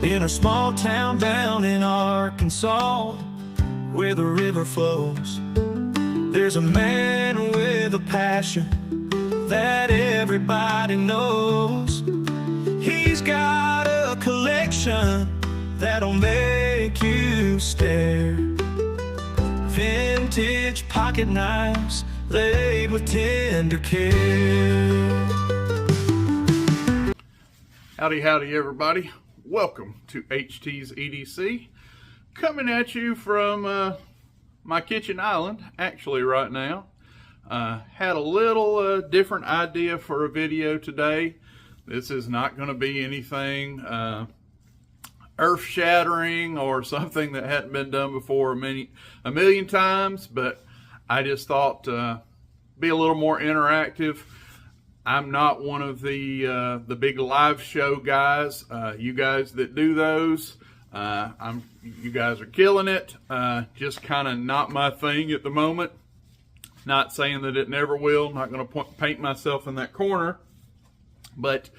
in a small town down in Arkansas, where the river flows. There's a man with a passion that everybody knows. He's got a collection that'll make you stare. Vintage pocket knives laid with tender care. Howdy, howdy, everybody. Welcome to HT's EDC. Coming at you from my kitchen island, actually, right now. Had a little different idea for a video today. This is not going to be anything earth-shattering or something that hadn't been done before a million times, but I just thought be a little more interactive. I'm not one of the big live show guys. You guys that do those, you guys are killing it. Just kind of not my thing at the moment. Not saying that it never will. Not going to paint myself in that corner, but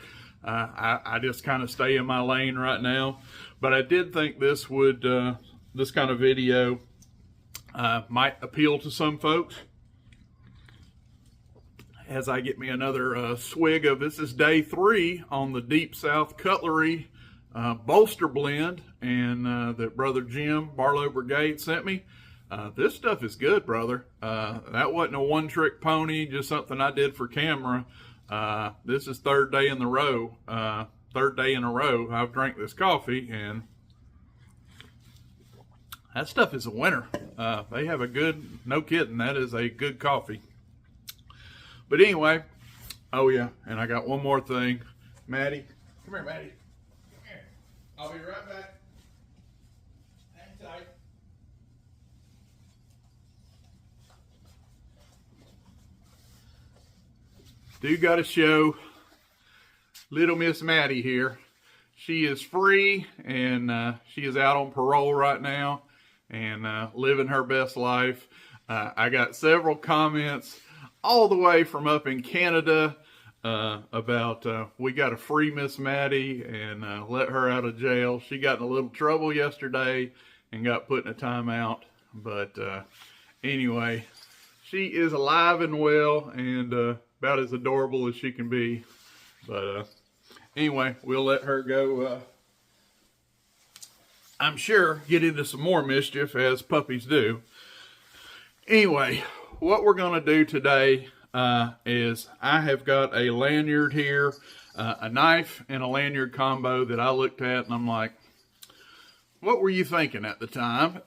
I just kind of stay in my lane right now. But I did think this would this kind of video might appeal to some folks. As I get me another swig of, this is day 3 on the Deep South Cutlery bolster blend, and that Brother Jim Barlow Brigade sent me. This stuff is good, brother. That wasn't a one-trick pony, just something I did for camera. This is third day in a row I've drank this coffee, and that stuff is a winner. They have a good, no kidding, that is a good coffee. But anyway, oh yeah, and I got one more thing. Maddie, come here, Maddie. Come here. I'll be right back. Hang tight. Do got to show little Miss Maddie here. She is free, and she is out on parole right now and living her best life. I got several comments all the way from up in Canada about we got to free Miss Maddie and let her out of jail. She got in a little trouble yesterday and got put in a timeout. But anyway, she is alive and well and about as adorable as she can be. But anyway, we'll let her go, I'm sure, get into some more mischief as puppies do. Anyway, what we're going to do today is I have got a lanyard here, a knife and a lanyard combo that I looked at, and I'm like, what were you thinking at the time?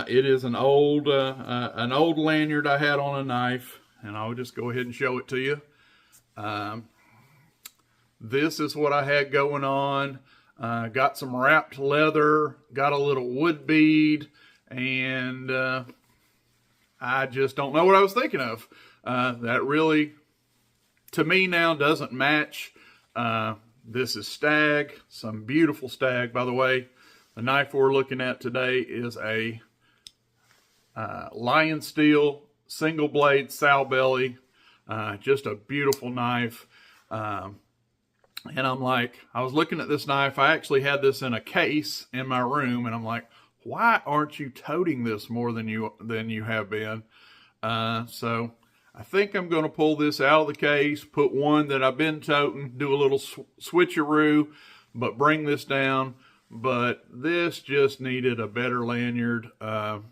It is an old lanyard I had on a knife, and I'll just go ahead and show it to you. This is what I had going on. Got some wrapped leather, got a little wood bead, and I just don't know what I was thinking of. That really, to me now, doesn't match. This is stag, some beautiful stag, by the way. The knife we're looking at today is a lion steel single blade sow belly. Just a beautiful knife. And I'm like, I was looking at this knife. I actually had this in a case in my room, and I'm like, why aren't you toting this more than you have been? So I think I'm going to pull this out of the case, put one that I've been toting, do a little switcheroo, but bring this down. But this just needed a better lanyard. The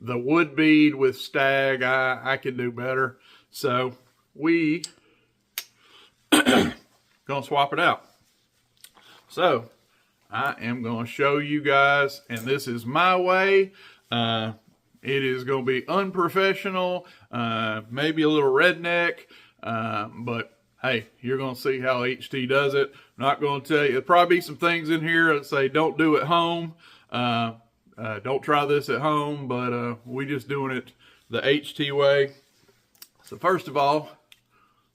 wood bead with stag, I can do better. So we gonna swap it out. So I am going to show you guys, and this is my way. It is going to be unprofessional, maybe a little redneck, but hey, you're going to see how HT does it. I'm not going to tell you, there'll probably be some things in here that say don't do at home. Don't try this at home, but we just doing it the HT way. So first of all,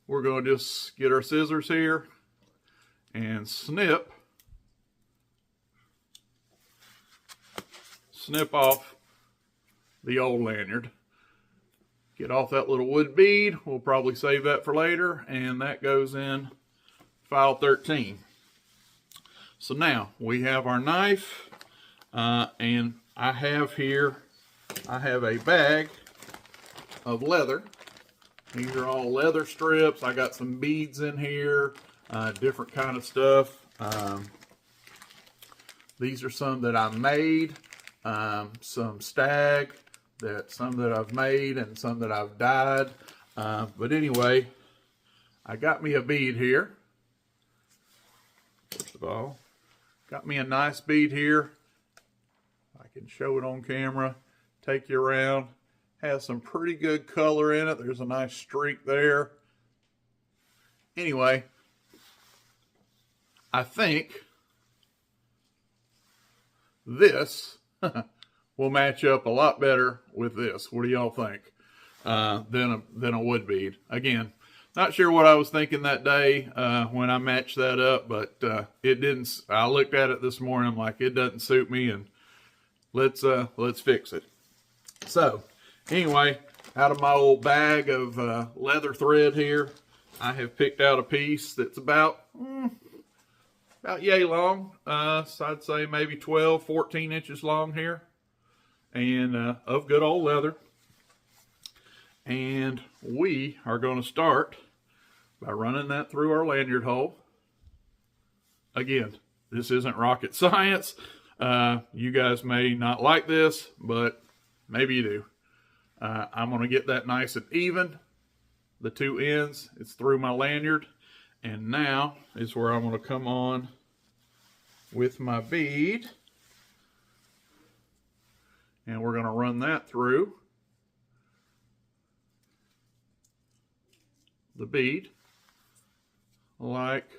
we're going to just get our scissors here and snip off the old lanyard. Get off that little wood bead. We'll probably save that for later, and that goes in file 13. So now we have our knife, and I have a bag of leather. These are all leather strips. I got some beads in here, different kind of stuff. These are some that I made, some stag, some that I've made and some that I've dyed. But anyway, I got me a bead here. First of all, got me a nice bead here. I can show it on camera, take you around. Has some pretty good color in it. There's a nice streak there. Anyway, I think this will match up a lot better with this. What do y'all think? Than a wood bead. Again, not sure what I was thinking that day when I matched that up, but it didn't. I looked at it this morning, I'm like, it doesn't suit me, and let's fix it. So anyway, out of my old bag of leather thread here, I have picked out a piece that's about yay long. So I'd say maybe 12, 14 inches long here, and of good old leather. And we are going to start by running that through our lanyard hole. Again, this isn't rocket science. You guys may not like this, but maybe you do. I'm going to get that nice and even. The two ends, it's through my lanyard. And now is where I'm going to come on with my bead. And we're going to run that through the bead like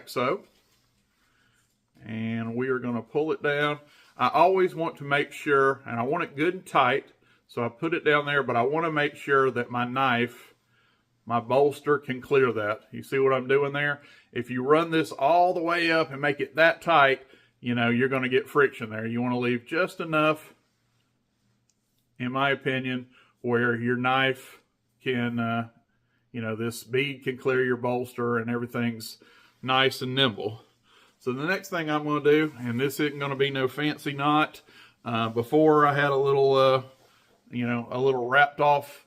so. And we are going to pull it down. I always want to make sure, and I want it good and tight, so I put it down there, but I want to make sure that my knife, my bolster, can clear that. You see what I'm doing there? If you run this all the way up and make it that tight, you know, you're going to get friction there. You want to leave just enough, in my opinion, where your knife can, you know, this bead can clear your bolster and everything's nice and nimble. So the next thing I'm going to do, and this isn't going to be no fancy knot. Before I had a little, you know, a little wrapped off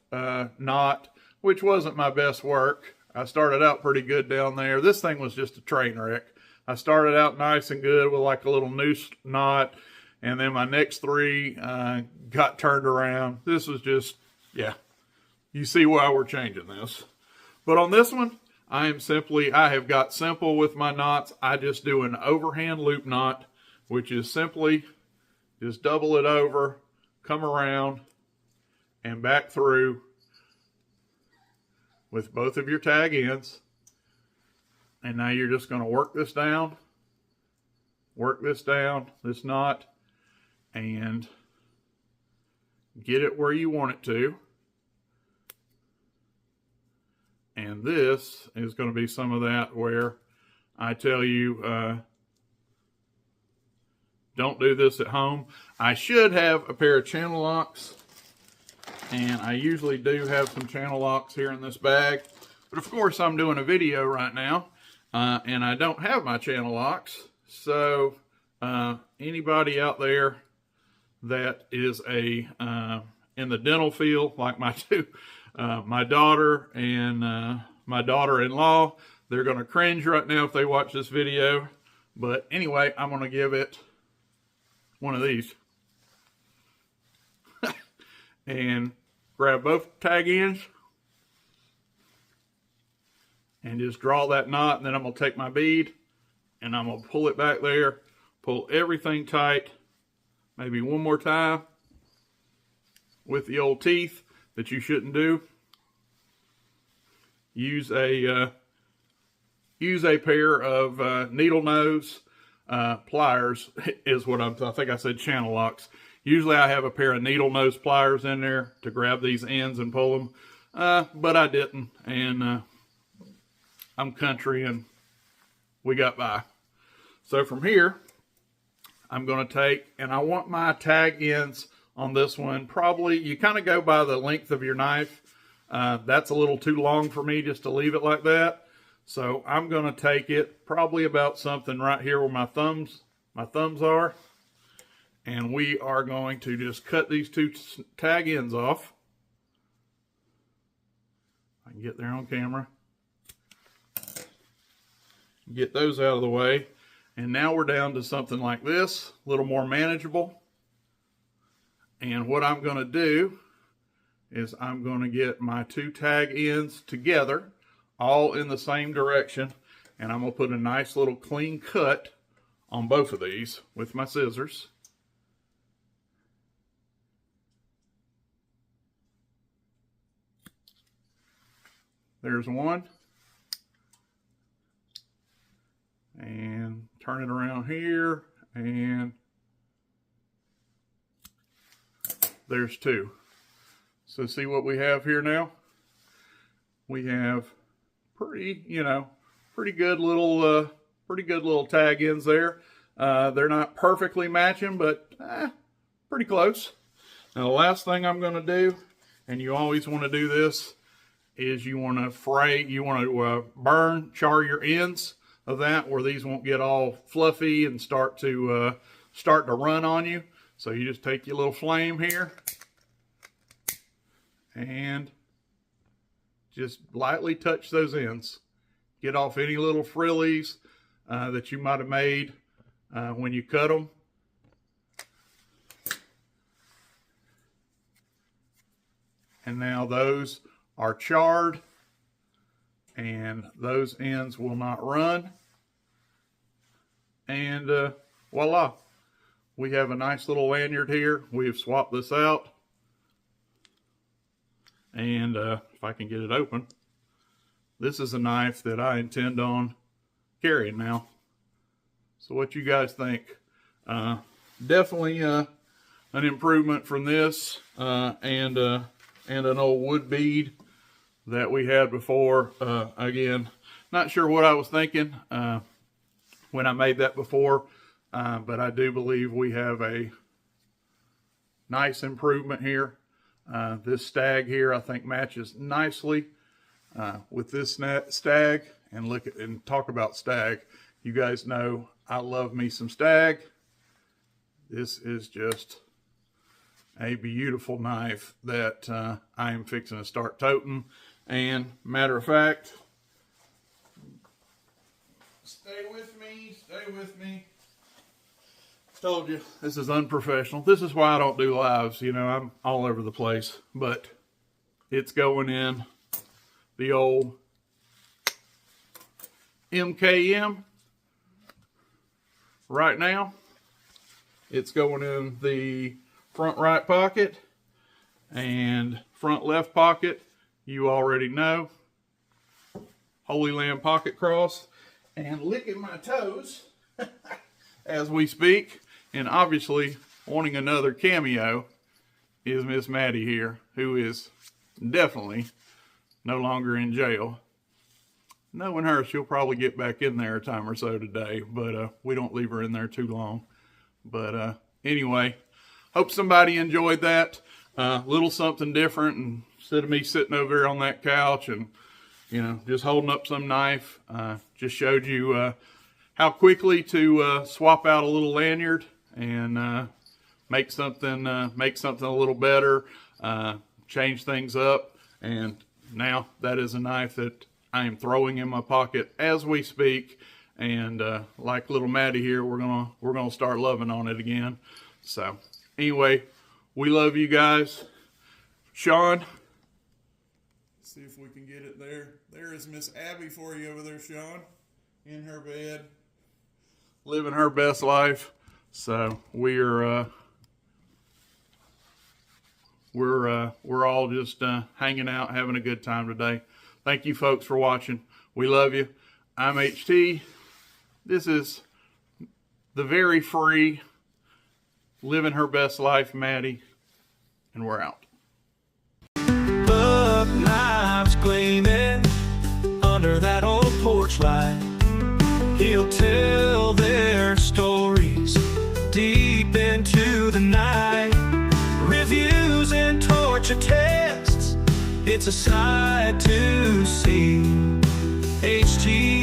knot, which wasn't my best work. I started out pretty good down there. This thing was just a train wreck. I started out nice and good with like a little noose knot, and then my next three got turned around. This was just, yeah, you see why we're changing this. But on this one, I have got simple with my knots. I just do an overhand loop knot, which is simply just double it over, come around, and back through with both of your tag ends. And now you're just going to work this down, this knot, and get it where you want it to. And this is going to be some of that where I tell you, don't do this at home. I should have a pair of channel locks, and I usually do have some channel locks here in this bag. But of course, I'm doing a video right now, and I don't have my channel locks. So anybody out there that is in the dental field, like my two, my daughter and my daughter-in-law, they're going to cringe right now if they watch this video. But anyway, I'm going to give it one of these. And grab both tag ends and just draw that knot. And then I'm going to take my bead and I'm going to pull it back there, pull everything tight, maybe one more time with the old teeth that you shouldn't do. Use a pair of needle nose pliers is what I think I said channel locks. Usually I have a pair of needle nose pliers in there to grab these ends and pull them, but I didn't, and I'm country and we got by. So from here, I'm going to take, and I want my tag ends on this one, probably, you kind of go by the length of your knife. That's a little too long for me just to leave it like that. So I'm going to take it probably about something right here where my thumbs are. And we are going to just cut these two tag ends off. I can get there on camera. Get those out of the way. And now we're down to something like this, a little more manageable. And what I'm going to do is I'm going to get my two tag ends together, all in the same direction, and I'm going to put a nice little clean cut on both of these with my scissors. There's one. And turn it around here, and there's two. So see what we have here now? We have pretty good little tag ends there. They're not perfectly matching, but pretty close. Now the last thing I'm going to do, and you always want to do this, is you want to burn, char your ends of that, where these won't get all fluffy and start to run on you. So you just take your little flame here and just lightly touch those ends. Get off any little frillies that you might have made when you cut them. And now those are charred, and those ends will not run. And voila, we have a nice little lanyard here. We have swapped this out. And if I can get it open, this is a knife that I intend on carrying now. So what you guys think? Definitely an improvement from this and an old wood bead that we had before. Again, not sure what I was thinking when I made that before, but I do believe we have a nice improvement here. This stag here, I think, matches nicely with this stag. And talk about stag. You guys know I love me some stag. This is just a beautiful knife that I am fixing to start toting. And matter of fact, stay with me. Told you, this is unprofessional. This is why I don't do lives. You know, I'm all over the place. But it's going in the old MKM right now. It's going in the front right pocket and front left pocket. You already know. Holy Land pocket cross. And licking my toes as we speak. And obviously, wanting another cameo is Miss Maddie here, who is definitely no longer in jail. Knowing her, she'll probably get back in there a time or so today, but we don't leave her in there too long. But anyway, hope somebody enjoyed that. Little something different, and instead of me sitting over there on that couch and, you know, just holding up some knife, just showed you how quickly to swap out a little lanyard and make something a little better, change things up. And now that is a knife that I am throwing in my pocket as we speak. And like little Maddie here, we're gonna start loving on it again. So anyway, we love you guys. Sean, let's see if we can get it there. There is Miss Abby for you over there, Sean, in her bed, living her best life. So we're all just hanging out, having a good time today. Thank you folks for watching. We love you. I'm HT. This is the very free, living her best life, Maddie, and we're out. Buck knives gleaming under that old porch light. He'll tell their stories deep into the night. Reviews and torture tests, it's a sight to see. HT